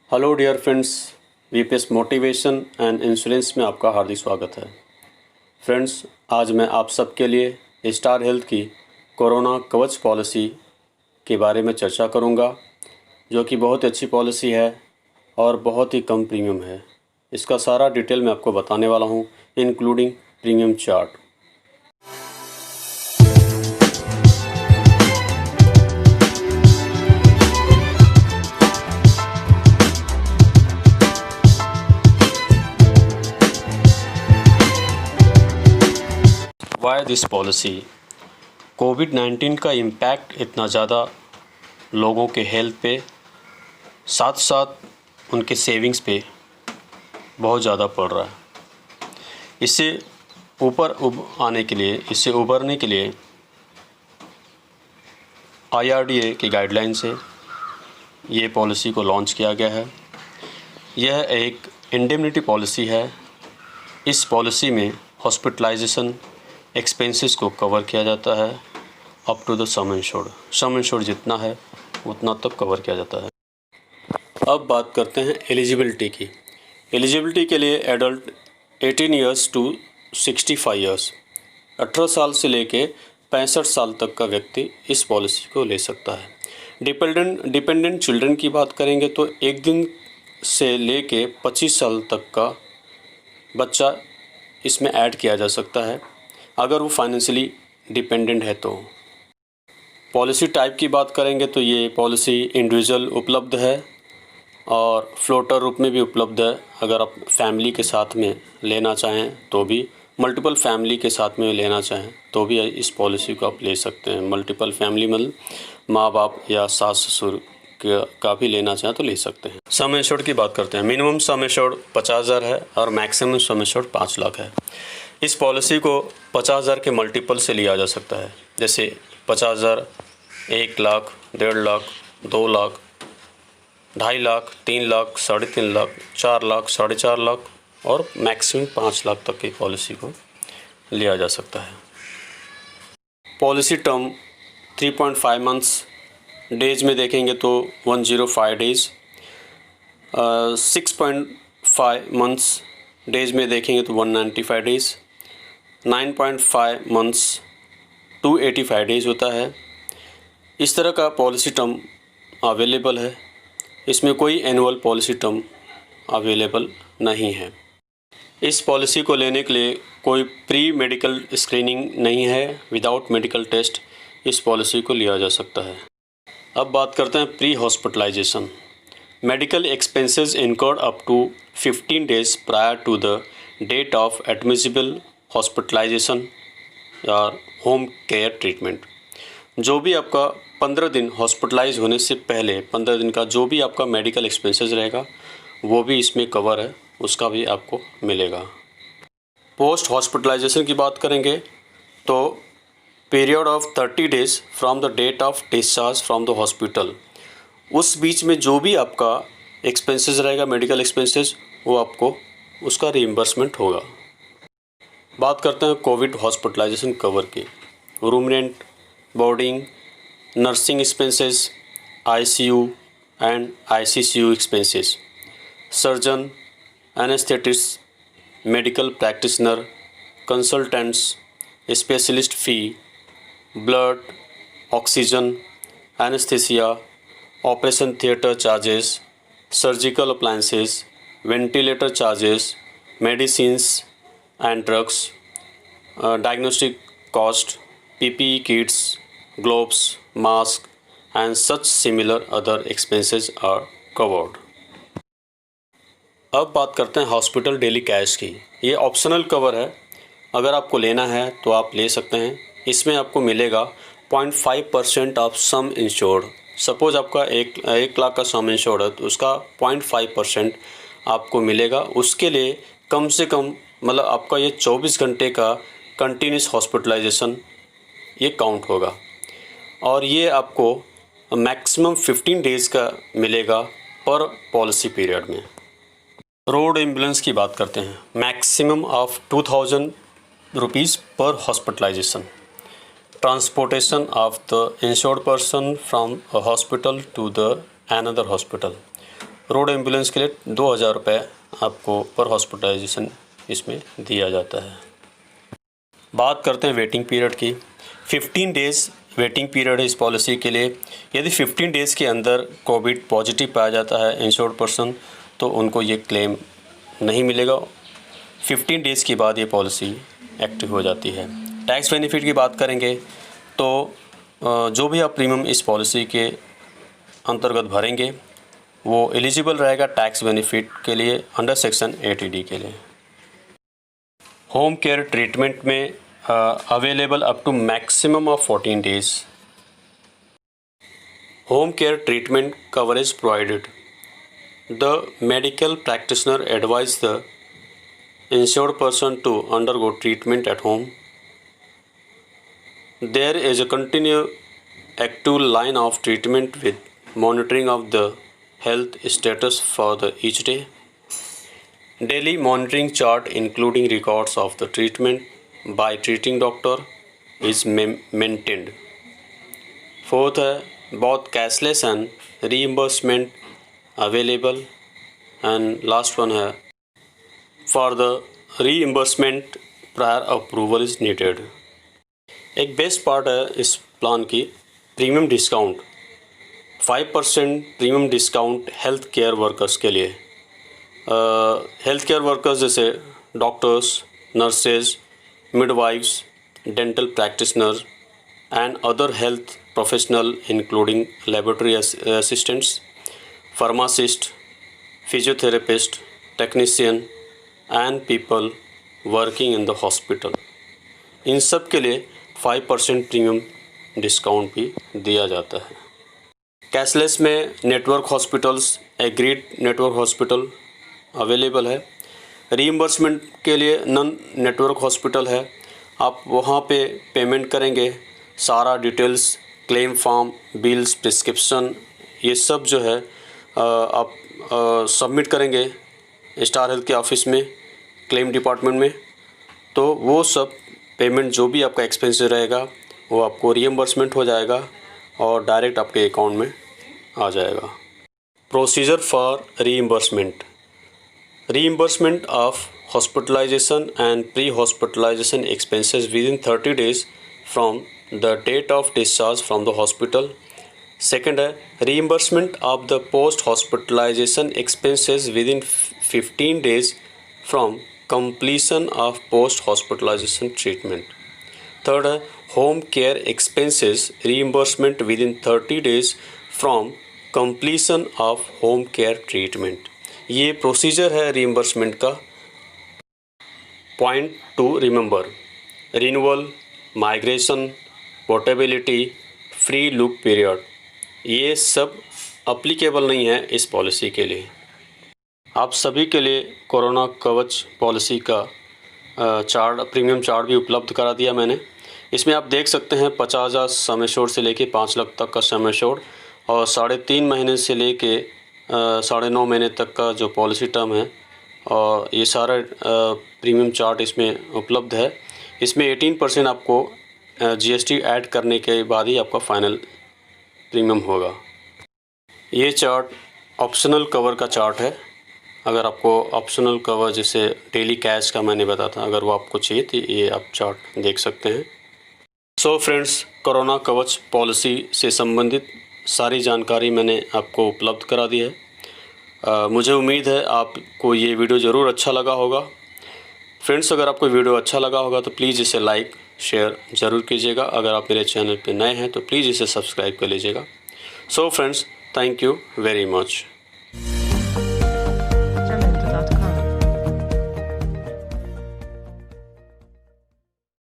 Hello dear friends, VPS motivation and insurance में आपका हार्दिक स्वागत है। फ्रेंड्स, आज मैं आप सबके लिए स्टार हेल्थ की कोरोना कवच पॉलिसी के बारे में चर्चा करूंगा, जो कि बहुत अच्छी पॉलिसी है और बहुत ही कम प्रीमियम है। इसका सारा डिटेल मैं आपको बताने वाला हूं, including premium chart. Why this policy? कोविड-19 का इम्पैक्ट इतना ज़्यादा लोगों के हेल्थ पे, साथ साथ उनके सेविंग्स पे बहुत ज़्यादा पड़ रहा है। इससे इससे उबरने के लिए IRDA की गाइडलाइन से ये पॉलिसी को लॉन्च किया गया है। यह एक इंडेमनिटी पॉलिसी है। इस पॉलिसी में हॉस्पिटलाइजेशन एक्सपेंसेस को कवर किया जाता है up to the sum insured जितना है उतना तक कवर किया जाता है। अब बात करते हैं एलिजिबिलिटी की। एलिजिबिलिटी के लिए एडल्ट 18 ईयर्स टू 65 ईयर्स, 18 साल से लेके 65 साल तक का व्यक्ति इस पॉलिसी को ले सकता है। डिपेंडेंट चिल्ड्रन की बात करेंगे तो 1 दिन से लेके 25 साल तक का बच्चा इसमें ऐड किया जा सकता है, अगर वो फाइनेंशियली डिपेंडेंट है तो। पॉलिसी टाइप की बात करेंगे तो ये पॉलिसी इंडिविजुअल उपलब्ध है और फ्लोटर रूप में भी उपलब्ध है। अगर आप फैमिली के साथ में लेना चाहें तो भी, मल्टीपल फैमिली के साथ में लेना चाहें तो भी इस पॉलिसी को आप ले सकते हैं। मल्टीपल फैमिली मतलब माँ बाप या सास ससुर का भी लेना चाहें तो ले सकते हैं। सम एश्योर्ड की बात करते हैं। मिनिमम सम एश्योर्ड 50,000 है और मैक्सिमम सम एश्योर्ड 5 लाख है। इस पॉलिसी को 50,000 के मल्टीपल से लिया जा सकता है, जैसे 50,000, 1 लाख, 1.5 लाख, 2 लाख, 2.5 लाख, 3 लाख, 3.5 लाख, 4 लाख, 4.5 लाख और मैक्सिमम 5 लाख तक की पॉलिसी को लिया जा सकता है। पॉलिसी टर्म 3.5 मंथ्स, डेज में देखेंगे तो 105 डेज, 6.5 मंथ्स डेज में देखेंगे तो 195 डेज, 9.5 मंथ्स 285 डेज होता है। इस तरह का पॉलिसी टर्म अवेलेबल है। इसमें कोई एनुअल पॉलिसी टर्म अवेलेबल नहीं है। इस पॉलिसी को लेने के लिए कोई प्री मेडिकल स्क्रीनिंग नहीं है। विदाउट मेडिकल टेस्ट इस पॉलिसी को लिया जा सकता है। अब बात करते हैं pre hospitalisation. Medical expenses incurred up to 15 days prior to the date of admissible hospitalisation या होम केयर ट्रीटमेंट। जो भी आपका 15 दिन हॉस्पिटलाइज होने से पहले 15 दिन का जो भी आपका मेडिकल एक्सपेंसेस रहेगा वो भी इसमें कवर है, उसका भी आपको मिलेगा। पोस्ट हॉस्पिटलाइजेशन की बात करेंगे तो period of 30 days from the date of discharge from the hospital, उस बीच में जो भी आपका एक्सपेंसेस रहेगा मेडिकल एक्सपेंसेस, वो आपको उसका रीइंबर्समेंट होगा। बात करते हैं कोविड हॉस्पिटलाइजेशन कवर की। Room rent, boarding, nursing expenses, ICU and ICCU expenses, surgeon, anaesthetist, medical practitioner, consultants, specialist fee, blood, oxygen, anaesthesia, operation theatre charges, surgical appliances, ventilator charges, medicines and drugs, diagnostic cost, PPE kits, gloves, mask and such similar other expenses are covered. अब बात करते हैं hospital daily cash की। ये optional cover है, अगर आपको लेना है तो आप ले सकते हैं। इसमें आपको मिलेगा 0.5% ऑफ सम इंश्योर्ड। सपोज़ आपका 1 लाख का सम इंश्योर्ड है तो उसका 0.5% आपको मिलेगा। उसके लिए कम से कम मतलब आपका ये 24 घंटे का कंटिन्यूस हॉस्पिटलाइजेशन ये काउंट होगा और ये आपको मैक्सिमम 15 डेज़ का मिलेगा पर पॉलिसी पीरियड में। रोड एम्बुलेंस की बात करते हैं। Maximum of 2000 rupees per hospitalisation. Transportation of the insured person from a hospital to the another hospital, road ambulance के लिए 2000 रुपये आपको पर हॉस्पिटलाइजेशन इसमें दिया जाता है। बात करते हैं वेटिंग पीरियड की। 15 डेज़ वेटिंग पीरियड है इस पॉलिसी के लिए। यदि 15 डेज़ के अंदर कोविड पॉजिटिव पाया जाता है इंश्योर्ड पर्सन, तो उनको ये क्लेम नहीं मिलेगा। 15 डेज़ के बाद ये पॉलिसी एक्टिव हो जाती है। टैक्स बेनिफिट की बात करेंगे तो जो भी आप प्रीमियम इस पॉलिसी के अंतर्गत भरेंगे वो एलिजिबल रहेगा टैक्स बेनिफिट के लिए अंडर सेक्शन 80D के लिए। होम केयर ट्रीटमेंट में available up to maximum of 14 days. Home care treatment coverage provided. The medical practitioner advise the insured person to undergo treatment at home. There is a continued active line of treatment with monitoring of the health status for the each day. Daily monitoring chart including records of the treatment by treating doctor is maintained. Fourth है both cashless and reimbursement available, and last one है for the reimbursement prior approval is needed. एक best part है इस plan की premium discount. 5% premium discount health care workers के लिए। Health care workers जैसे doctors, nurses, midwives, dental practitioner and other health professional including laboratory assistants, pharmacist, physiotherapist, technician and people working in the hospital, इन सब के लिए 5% premium discount भी दिया जाता है। कैशलेस में network hospitals, agreed network hospital available है। रीइंबर्समेंट के लिए नॉन नेटवर्क हॉस्पिटल है, आप वहाँ पे पेमेंट करेंगे, सारा details, claim form, bills, prescription, ये सब जो है आप सबमिट करेंगे स्टार हेल्थ के ऑफिस में, क्लेम डिपार्टमेंट में, तो वो सब पेमेंट जो भी आपका एक्सपेंस रहेगा वो आपको रीइंबर्समेंट हो जाएगा और डायरेक्ट आपके अकाउंट में आ जाएगा। Procedure for reimbursement. Reimbursement of hospitalisation and pre hospitalisation expenses within 30 days from the date of discharge from the hospital. Second है reimbursement of the post hospitalisation expenses within 15 days from completion of post hospitalization treatment. Third है home care expenses reimbursement within 30 days from completion of home care treatment. ये procedure है reimbursement का। Point to remember: renewal, migration, portability, free look period, ये सब applicable नहीं है इस policy के लिए। आप सभी के लिए कोरोना कवच पॉलिसी का चार्ट, प्रीमियम चार्ट भी उपलब्ध करा दिया मैंने। इसमें आप देख सकते हैं 50,000 सम एश्योर्ड से लेके 5 लाख तक का सम एश्योर्ड और 3.5 महीने से लेके 9.5 महीने तक का जो पॉलिसी टर्म है, और ये सारा प्रीमियम चार्ट इसमें उपलब्ध है। इसमें 18% आपको GST ऐड करने के बाद ही आपका फाइनल प्रीमियम होगा। ये चार्ट ऑप्शनल कवर का चार्ट है। अगर आपको ऑप्शनल कवर जैसे डेली कैश का मैंने बताया था, अगर वो आपको चाहिए तो ये आप चार्ट देख सकते हैं। सो फ्रेंड्स, कोरोना कवच पॉलिसी से संबंधित सारी जानकारी मैंने आपको उपलब्ध करा दी है। मुझे उम्मीद है आपको ये वीडियो ज़रूर अच्छा लगा होगा। फ्रेंड्स, अगर आपको वीडियो अच्छा लगा होगा तो प्लीज़ इसे लाइक शेयर ज़रूर कीजिएगा। अगर आप मेरे चैनल पर नए हैं तो प्लीज़ इसे सब्सक्राइब कर लीजिएगा। So friends, thank you very much.